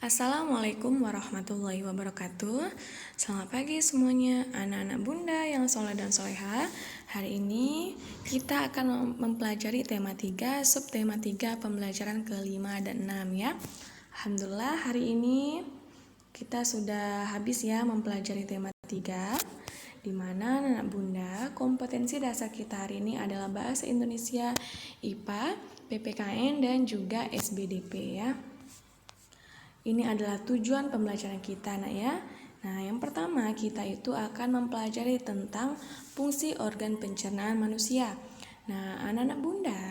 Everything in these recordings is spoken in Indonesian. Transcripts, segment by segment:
Assalamualaikum warahmatullahi wabarakatuh. Selamat pagi semuanya, anak-anak bunda yang soleh dan soleha. Hari ini kita akan mempelajari tema 3, subtema 3, pembelajaran ke-5 dan 6 ya. Alhamdulillah hari ini kita sudah habis ya mempelajari tema 3, di mana anak bunda kompetensi dasar kita hari ini adalah bahasa Indonesia, IPA, PPKN dan juga SBDP ya. Ini adalah tujuan pembelajaran kita nak ya. Nah, yang pertama kita itu akan mempelajari tentang fungsi organ pencernaan manusia. Nah, anak-anak bunda,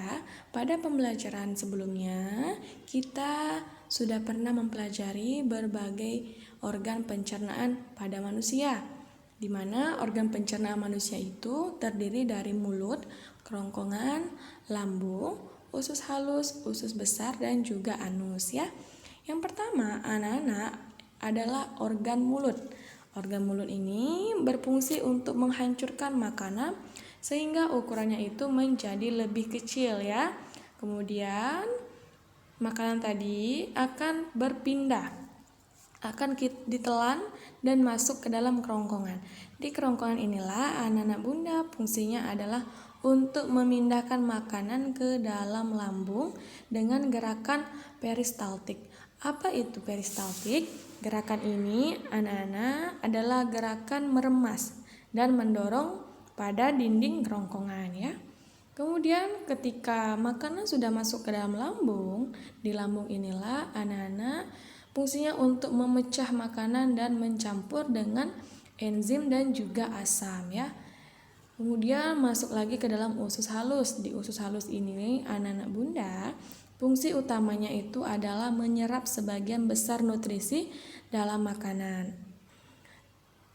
pada pembelajaran sebelumnya kita sudah pernah mempelajari berbagai organ pencernaan pada manusia, di mana organ pencernaan manusia itu terdiri dari mulut, kerongkongan, lambung, usus halus, usus besar, dan juga anus ya. Yang pertama, anak-anak adalah organ mulut. Organ mulut ini berfungsi untuk menghancurkan makanan sehingga ukurannya itu menjadi lebih kecil ya. Kemudian makanan tadi akan berpindah, akan ditelan dan masuk ke dalam kerongkongan. Di kerongkongan inilah anak-anak bunda fungsinya adalah untuk memindahkan makanan ke dalam lambung dengan gerakan peristaltik. Apa itu peristaltik? Gerakan ini anak-anak adalah gerakan meremas dan mendorong pada dinding kerongkongan ya. Kemudian ketika makanan sudah masuk ke dalam lambung, di lambung inilah anak-anak fungsinya untuk memecah makanan dan mencampur dengan enzim dan juga asam ya. Kemudian masuk lagi ke dalam usus halus. Di usus halus ini anak-anak bunda fungsi utamanya itu adalah menyerap sebagian besar nutrisi dalam makanan.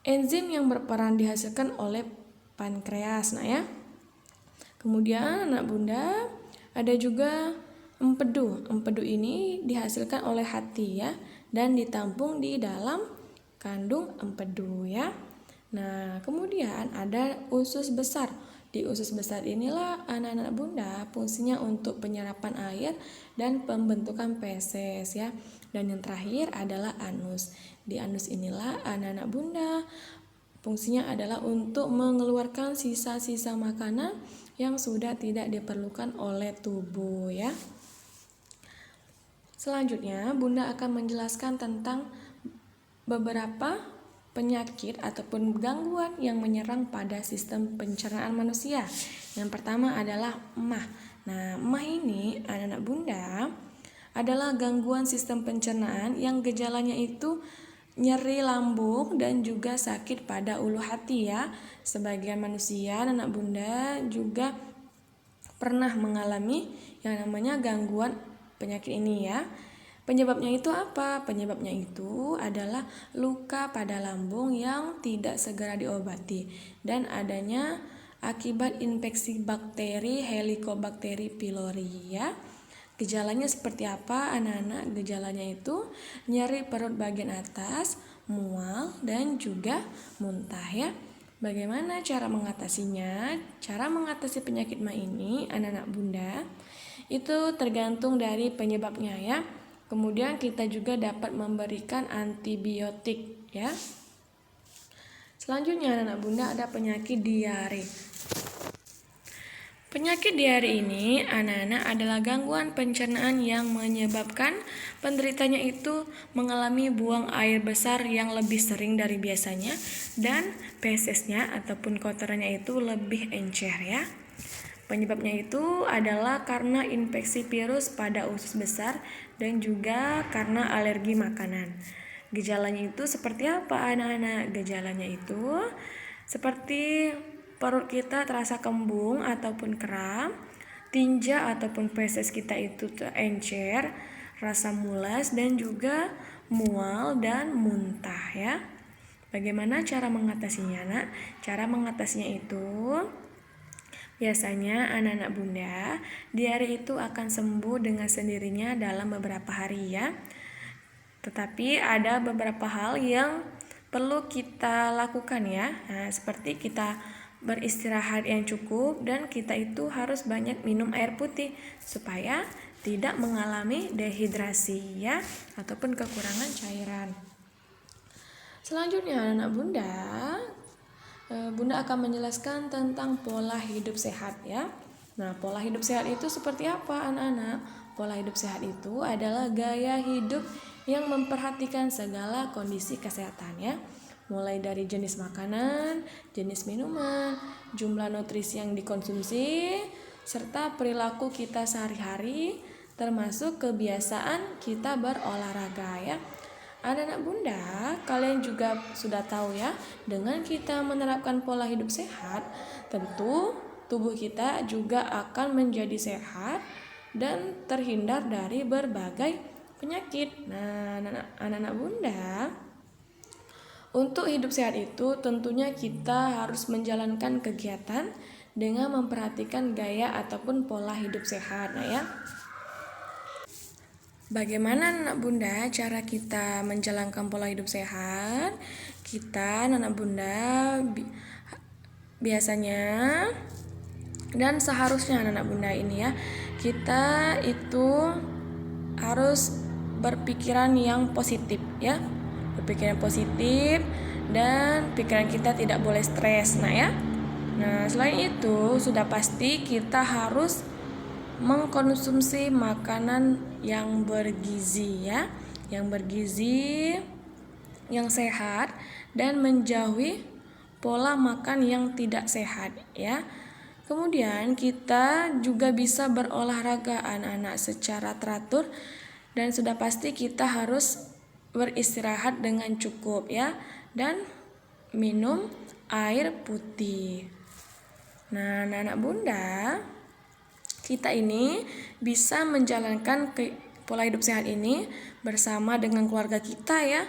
Enzim yang berperan dihasilkan oleh pankreas nah ya. Kemudian anak bunda ada juga empedu. Empedu ini dihasilkan oleh hati ya dan ditampung di dalam kandung empedu ya. Nah, kemudian ada usus besar. Di usus besar inilah anak-anak bunda fungsinya untuk penyerapan air dan pembentukan feses ya. Dan yang terakhir adalah anus. Di anus inilah anak-anak bunda fungsinya adalah untuk mengeluarkan sisa-sisa makanan yang sudah tidak diperlukan oleh tubuh ya. Selanjutnya, bunda akan menjelaskan tentang beberapa penyakit ataupun gangguan yang menyerang pada sistem pencernaan manusia. Yang pertama adalah emah. Nah, emah ini anak-anak bunda adalah gangguan sistem pencernaan yang gejalanya itu nyeri lambung dan juga sakit pada ulu hati ya. Sebagian manusia anak bunda juga pernah mengalami yang namanya gangguan penyakit ini ya. Penyebabnya itu apa? Penyebabnya itu adalah luka pada lambung yang tidak segera diobati dan adanya akibat infeksi bakteri Helicobacter pylori ya. Gejalanya seperti apa anak-anak? Gejalanya itu nyeri perut bagian atas, mual, dan juga muntah ya. Bagaimana cara mengatasinya? Cara mengatasi penyakit MA ini anak-anak bunda itu tergantung dari penyebabnya ya. Kemudian kita juga dapat memberikan antibiotik ya. Selanjutnya anak-anak bunda ada penyakit diare. Penyakit diare ini anak-anak adalah gangguan pencernaan yang menyebabkan penderitanya itu mengalami buang air besar yang lebih sering dari biasanya dan fesesnya ataupun kotorannya itu lebih encer ya. Penyebabnya itu adalah karena infeksi virus pada usus besar dan juga karena alergi makanan. Gejalanya itu seperti apa anak-anak? Gejalanya itu seperti perut kita terasa kembung ataupun kram, tinja ataupun feses kita itu encer, rasa mulas dan juga mual dan muntah ya. Bagaimana cara mengatasinya nak? Cara mengatasinya itu biasanya anak-anak bunda, diare itu akan sembuh dengan sendirinya dalam beberapa hari ya. Tetapi ada beberapa hal yang perlu kita lakukan ya. Nah, seperti kita beristirahat yang cukup dan kita itu harus banyak minum air putih supaya tidak mengalami dehidrasi ya, ataupun kekurangan cairan. Selanjutnya anak-anak Bunda, Bunda akan menjelaskan tentang pola hidup sehat ya. Nah, pola hidup sehat itu seperti apa anak-anak? Pola hidup sehat itu adalah gaya hidup yang memperhatikan segala kondisi kesehatan ya. Mulai dari jenis makanan, jenis minuman, jumlah nutrisi yang dikonsumsi, serta perilaku kita sehari-hari, termasuk kebiasaan kita berolahraga ya. Anak-anak Bunda, kalian juga sudah tahu ya, dengan kita menerapkan pola hidup sehat, tentu tubuh kita juga akan menjadi sehat dan terhindar dari berbagai penyakit. Nah, anak-anak Bunda, untuk hidup sehat itu tentunya kita harus menjalankan kegiatan dengan memperhatikan gaya ataupun pola hidup sehat. Nah ya, bagaimana anak Bunda cara kita menjalankan pola hidup sehat? Kita anak Bunda biasanya dan seharusnya anak Bunda ini ya, kita itu harus berpikiran yang positif ya. Berpikiran positif dan pikiran kita tidak boleh stres. Nah ya. Nah, selain itu sudah pasti kita harus mengkonsumsi makanan yang bergizi ya, yang bergizi, yang sehat, dan menjauhi pola makan yang tidak sehat ya. Kemudian kita juga bisa berolahraga anak-anak secara teratur, dan sudah pasti kita harus beristirahat dengan cukup ya, dan minum air putih. Nah, anak Bunda, kita ini bisa menjalankan pola hidup sehat ini bersama dengan keluarga kita ya.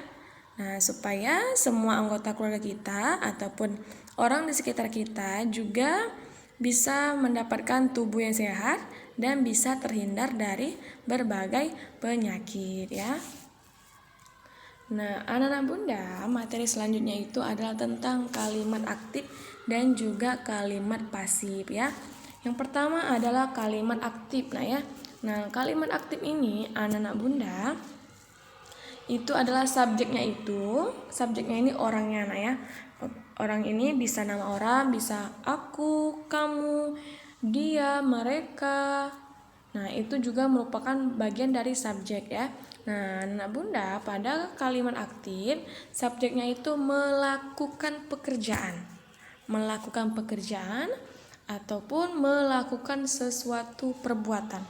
Nah, supaya semua anggota keluarga kita ataupun orang di sekitar kita juga bisa mendapatkan tubuh yang sehat dan bisa terhindar dari berbagai penyakit ya. Nah, anak-anak Bunda, materi selanjutnya itu adalah tentang kalimat aktif dan juga kalimat pasif ya. Yang pertama adalah kalimat aktif. Nah ya. Nah, kalimat aktif ini anak-anak Bunda itu adalah subjeknya ini orangnya nah ya. Orang ini bisa nama orang, bisa aku, kamu, dia, mereka. Nah, itu juga merupakan bagian dari subjek ya. Nah, anak Bunda, pada kalimat aktif, subjeknya itu melakukan pekerjaan. Melakukan pekerjaan ataupun melakukan sesuatu perbuatan.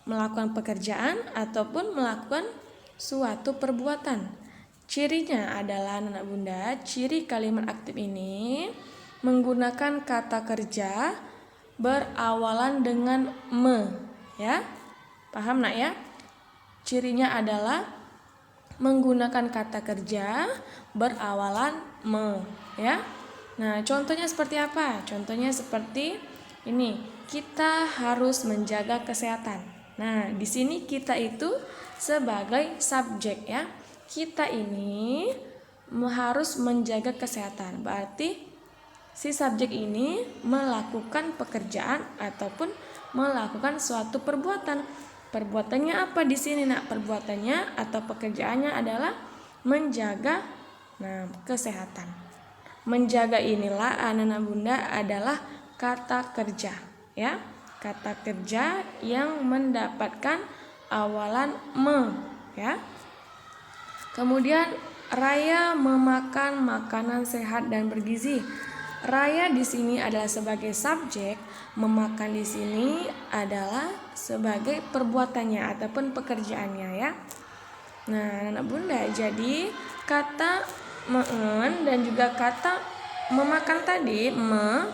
Melakukan pekerjaan ataupun melakukan suatu perbuatan. Cirinya adalah anak Bunda, ciri kalimat aktif ini menggunakan kata kerja berawalan dengan me. Ya, paham nak ya? Cirinya adalah menggunakan kata kerja berawalan me, ya. Nah, contohnya seperti apa? Contohnya seperti ini. Kita harus menjaga kesehatan. Nah, di sini kita itu sebagai subjek ya. Kita ini harus menjaga kesehatan. Berarti si subjek ini melakukan pekerjaan ataupun melakukan suatu perbuatan. Perbuatannya apa di sini nak? Perbuatannya atau pekerjaannya adalah menjaga kesehatan. Menjaga inilah anak-anak Bunda adalah kata kerja ya. Kata kerja yang mendapatkan awalan me ya. Kemudian Raya memakan makanan sehat dan bergizi. Raya di sini adalah sebagai subjek, memakan di sini adalah sebagai perbuatannya ataupun pekerjaannya ya. Nah, anak Bunda, jadi kata meen dan juga kata memakan tadi, me,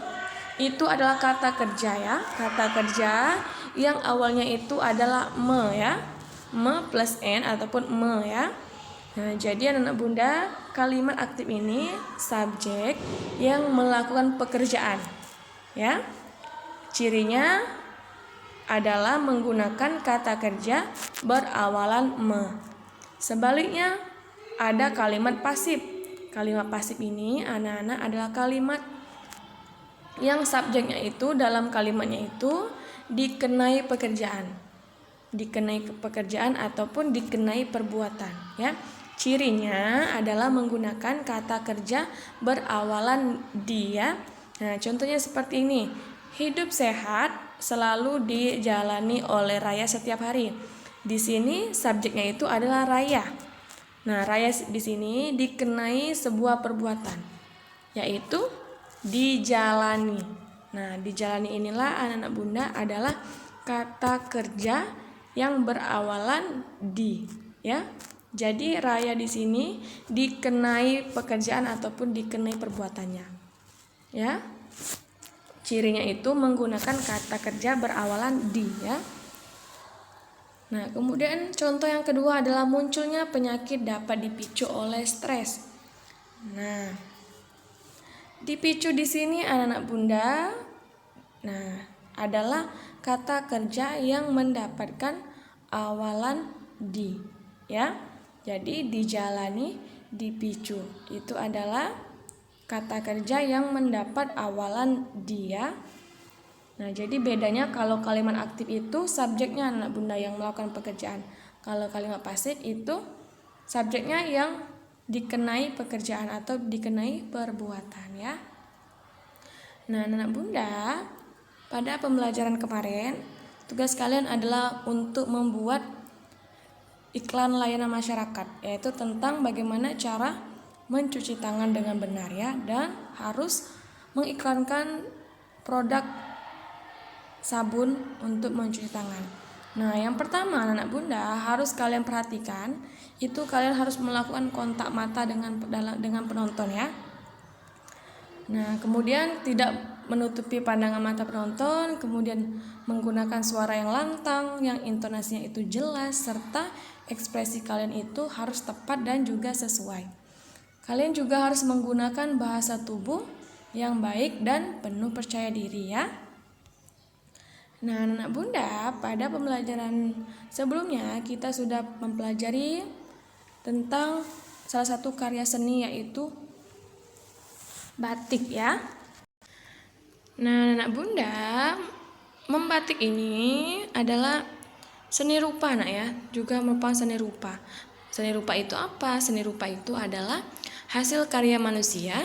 itu adalah kata kerja ya. Kata kerja yang awalnya itu adalah me ya. Me plus n ataupun me ya. Nah, jadi anak Bunda, kalimat aktif ini subjek yang melakukan pekerjaan. Ya. Cirinya adalah menggunakan kata kerja berawalan me. Sebaliknya ada kalimat pasif. Kalimat pasif ini anak-anak adalah kalimat yang subjeknya itu dalam kalimatnya itu dikenai pekerjaan. dikenai pekerjaan ataupun dikenai perbuatan ya. Cirinya adalah menggunakan kata kerja berawalan di ya. Nah, contohnya seperti ini. Hidup sehat selalu dijalani oleh Raya setiap hari. Di sini subjeknya itu adalah Raya. Nah, Raya di sini dikenai sebuah perbuatan, yaitu dijalani. Nah, dijalani inilah anak-anak Bunda adalah kata kerja yang berawalan di, ya. Jadi Raya di sini dikenai pekerjaan ataupun dikenai perbuatannya. Ya. Cirinya itu menggunakan kata kerja berawalan di, ya. Nah, kemudian contoh yang kedua adalah munculnya penyakit dapat dipicu oleh stres. Nah, dipicu di sini anak-anak Bunda, nah, adalah kata kerja yang mendapatkan awalan di, ya. Jadi dijalani, dipicu itu adalah kata kerja yang mendapat awalan dia. Nah, jadi bedanya kalau kalimat aktif itu subjeknya anak Bunda yang melakukan pekerjaan. Kalau kalimat pasif itu subjeknya yang dikenai pekerjaan atau dikenai perbuatan ya. Nah, anak Bunda, pada pembelajaran kemarin tugas kalian adalah untuk membuat iklan layanan masyarakat, yaitu tentang bagaimana cara mencuci tangan dengan benar ya, dan harus mengiklankan produk sabun untuk mencuci tangan. Nah, yang pertama anak Bunda harus kalian perhatikan, itu kalian harus melakukan kontak mata dengan penonton ya. Nah, kemudian tidak menutupi pandangan mata penonton, kemudian menggunakan suara yang lantang, yang intonasinya itu jelas, serta ekspresi kalian itu harus tepat dan juga sesuai. Kalian juga harus menggunakan bahasa tubuh yang baik dan penuh percaya diri ya. Nah, anak Bunda, pada pembelajaran sebelumnya kita sudah mempelajari tentang salah satu karya seni yaitu batik ya. Nah, anak Bunda, membatik ini adalah seni rupa nak ya, juga merupakan seni rupa. Seni rupa itu apa? Seni rupa itu adalah hasil karya manusia,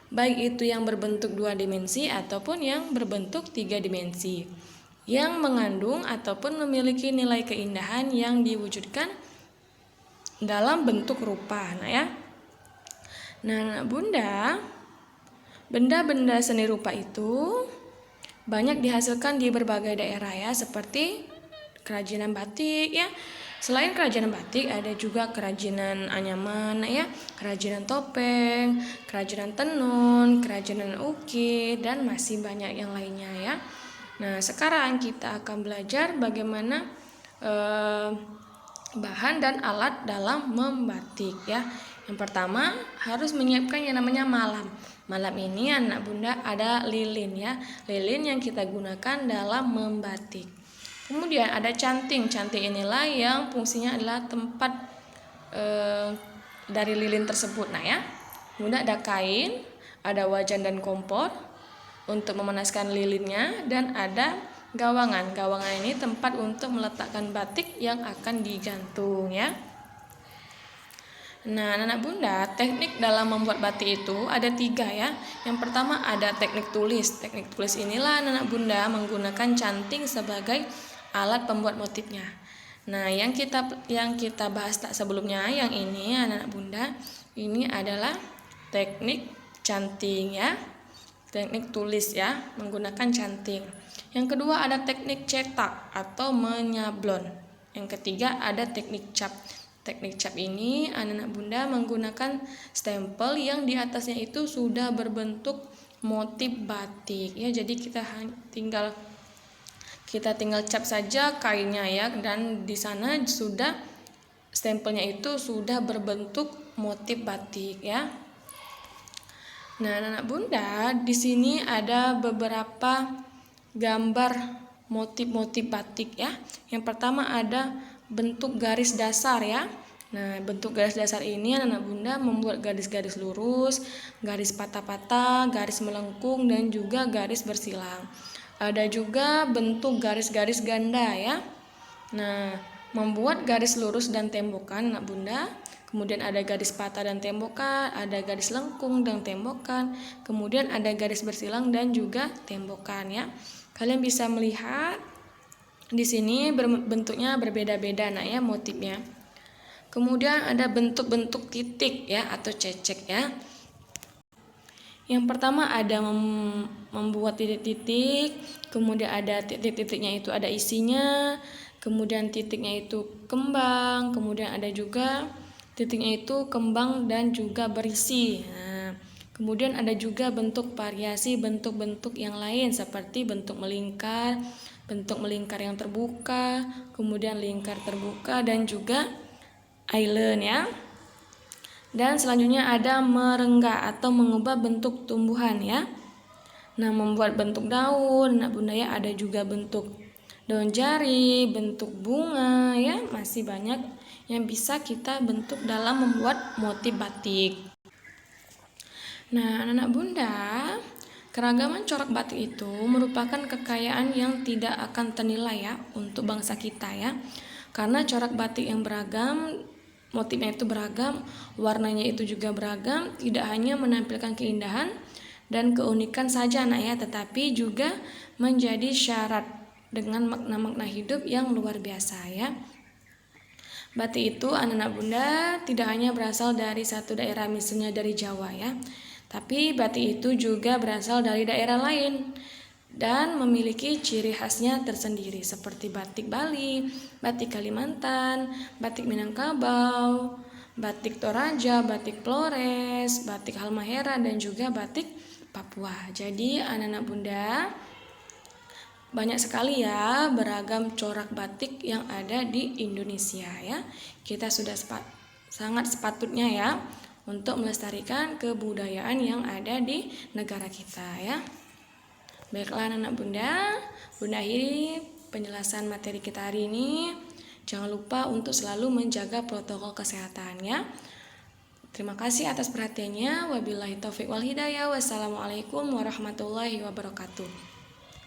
baik itu yang berbentuk 2 dimensi ataupun yang berbentuk 3 dimensi, yang mengandung ataupun memiliki nilai keindahan yang diwujudkan dalam bentuk rupa. Nah ya. Nah, anak Bunda, benda-benda seni rupa itu banyak dihasilkan di berbagai daerah ya, seperti kerajinan batik ya. Selain kerajinan batik ada juga kerajinan anyaman ya, kerajinan topeng, kerajinan tenun, kerajinan ukir, dan masih banyak yang lainnya ya. Nah, sekarang kita akan belajar bagaimana bahan dan alat dalam membatik ya. Yang pertama harus menyiapkan yang namanya malam. Malam ini anak Bunda ada lilin ya, lilin yang kita gunakan dalam membatik. Kemudian ada canting. Canting inilah yang fungsinya adalah tempat dari lilin tersebut. Nah ya. Kemudian ada kain, ada wajan dan kompor untuk memanaskan lilinnya, dan ada gawangan. Gawangan ini tempat untuk meletakkan batik yang akan digantung ya. Nah, anak Bunda, teknik dalam membuat batik itu ada 3 ya. Yang pertama ada teknik tulis. Teknik tulis inilah anak Bunda menggunakan canting sebagai alat pembuat motifnya. Nah, yang kita bahas tak sebelumnya, yang ini anak Bunda, ini adalah teknik canting ya. Teknik tulis ya, menggunakan canting. Yang kedua ada teknik cetak atau menyablon. Yang ketiga ada teknik cap. Teknik cap ini anak-anak Bunda menggunakan stempel yang di atasnya itu sudah berbentuk motif batik ya. Jadi kita tinggal cap saja kainnya ya, dan di sana sudah stempelnya itu sudah berbentuk motif batik ya. Nah, anak Bunda, di sini ada beberapa gambar motif-motif batik ya. Yang pertama ada bentuk garis dasar ya. Nah, bentuk garis dasar ini anak Bunda membuat garis-garis lurus, garis patah-patah, garis melengkung, dan juga garis bersilang. Ada juga bentuk garis-garis ganda ya. Nah, membuat garis lurus dan tembokan anak bunda, kemudian ada garis patah dan tembokan, ada garis lengkung dan tembokan, kemudian ada garis bersilang dan juga tembokan ya. Kalian bisa melihat di sini bentuknya berbeda-beda nak ya motifnya. Kemudian ada bentuk-bentuk titik ya atau cecek ya. Yang pertama ada membuat titik-titik, kemudian ada titik-titiknya itu ada isinya, kemudian titiknya itu kembang, kemudian ada juga titiknya itu kembang dan juga berisi. Nah, kemudian ada juga bentuk variasi bentuk-bentuk yang lain seperti bentuk melingkar yang terbuka, kemudian lingkar terbuka dan juga island ya. Dan selanjutnya ada merengga atau mengubah bentuk tumbuhan ya. Nah, membuat bentuk daun, nah bunda ya, ada juga bentuk daun jari, bentuk bunga ya, masih banyak yang bisa kita bentuk dalam membuat motif batik. Nah, anak bunda, keragaman corak batik itu merupakan kekayaan yang tidak akan ternilai ya untuk bangsa kita ya. Karena corak batik yang beragam, motifnya itu beragam, warnanya itu juga beragam, tidak hanya menampilkan keindahan dan keunikan saja nak ya, tetapi juga menjadi syarat dengan makna-makna hidup yang luar biasa ya. Batik itu anak-anak bunda tidak hanya berasal dari satu daerah, misalnya dari Jawa ya, tapi batik itu juga berasal dari daerah lain dan memiliki ciri khasnya tersendiri seperti batik Bali, batik Kalimantan, batik Minangkabau, batik Toraja, batik Flores, batik Halmahera dan juga batik Papua. Jadi anak-anak bunda, banyak sekali ya beragam corak batik yang ada di Indonesia ya. Kita sudah sangat sepatutnya ya untuk melestarikan kebudayaan yang ada di negara kita ya. Baiklah anak bunda, bunda akhiri penjelasan materi kita hari ini. Jangan lupa untuk selalu menjaga protokol kesehatan ya. Terima kasih atas perhatiannya. Wabillahi taufiq wal hidayah. Wassalamualaikum warahmatullahi wabarakatuh.